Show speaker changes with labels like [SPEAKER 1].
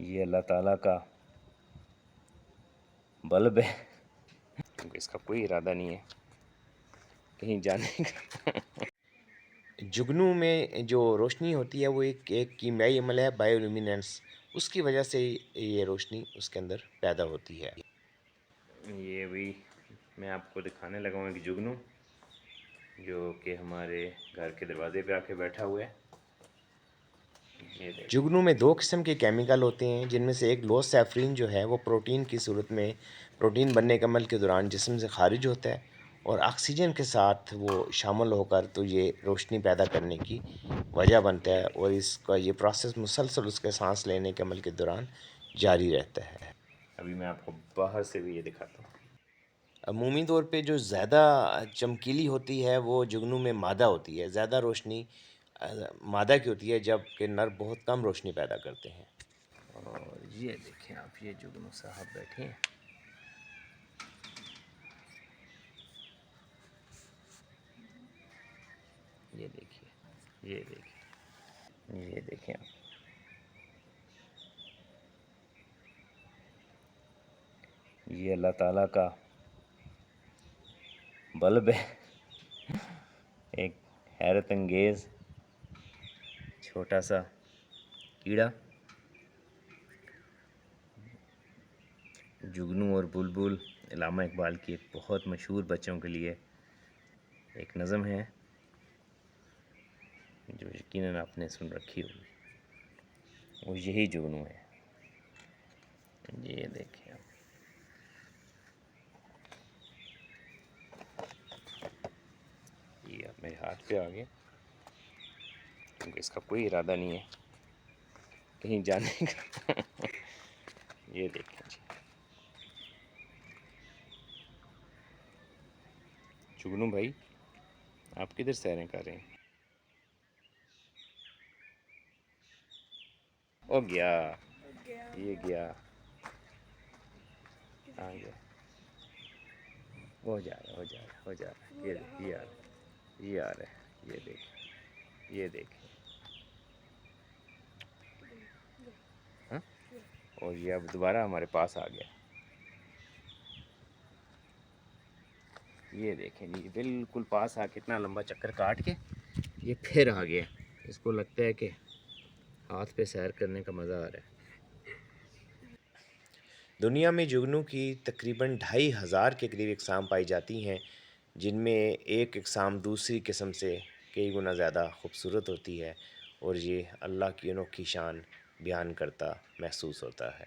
[SPEAKER 1] یہ اللہ تعالیٰ کا بلب ہے کیونکہ اس کا کوئی ارادہ نہیں ہے کہیں جانے کا۔ جگنو میں جو روشنی ہوتی ہے وہ ایک کیمیائی عمل ہے، بائیولومیننس، اس کی وجہ سے یہ روشنی اس کے اندر پیدا ہوتی ہے۔ یہ بھی میں آپ کو دکھانے لگا ہوں کہ جگنو جو کہ ہمارے گھر کے دروازے پہ آ کے بیٹھا ہوا ہے۔ جگنو میں دو قسم کے کیمیکل ہوتے ہیں، جن میں سے ایک لو سیفرین جو ہے وہ پروٹین کی صورت میں پروٹین بننے کے عمل کے دوران جسم سے خارج ہوتا ہے، اور آکسیجن کے ساتھ وہ شامل ہو کر تو یہ روشنی پیدا کرنے کی وجہ بنتا ہے، اور اس کا یہ پروسیس مسلسل اس کے سانس لینے کے عمل کے دوران جاری رہتا ہے۔ ابھی میں آپ کو باہر سے بھی یہ دکھاتا ہوں۔ عمومی طور پہ جو زیادہ چمکیلی ہوتی ہے وہ جگنو میں مادہ ہوتی ہے، زیادہ روشنی مادہ کی ہوتی ہے، جب کہ نر بہت کم روشنی پیدا کرتے ہیں۔ اور یہ دیکھیں آپ، یہ جگنو صاحب بیٹھے ہیں، یہ دیکھیے، یہ دیکھیں، یہ دیکھیں آپ، یہ اللہ تعالیٰ کا بلب ہے، ایک حیرت انگیز چھوٹا سا کیڑا۔ جگنو اور بلبل علامہ اقبال کی ایک بہت مشہور بچوں کے لیے ایک نظم ہے جو یقیناً آپ نے سن رکھی ہوگی، وہ یہی جگنو ہے۔ یہ دیکھیں آپ، یہ اب میرے ہاتھ پہ آ گیا کیونکہ اس کا کوئی ارادہ نہیں ہے کہیں جانے کا۔ یہ دیکھیں جی، جگنو بھائی آپ کدھر سیریں کر رہے ہیں؟ او گیا، یہ گیا، آ گیا، ہو جا رہا ہے، ہو جا رہا ہے، ہو جا رہا ہے، یہ آ رہا ہے، یہ آ رہا ہے، یہ دیکھیں، یہ دیکھیں، ہاں، اور یہ اب دوبارہ ہمارے پاس آ گیا۔ یہ دیکھیں جی، بالکل پاس آ کے اتنا لمبا چکر کاٹ کے یہ پھر آ گیا۔ اس کو لگتا ہے کہ ہاتھ پہ سیر کرنے کا مزہ آ رہا ہے۔ دنیا میں جگنو کی تقریباً 2500 کے قریب اقسام پائی جاتی ہیں، جن میں ایک اقسام دوسری قسم سے کئی گنا زیادہ خوبصورت ہوتی ہے، اور یہ اللہ کی انوکھی شان بیان کرتا محسوس ہوتا ہے۔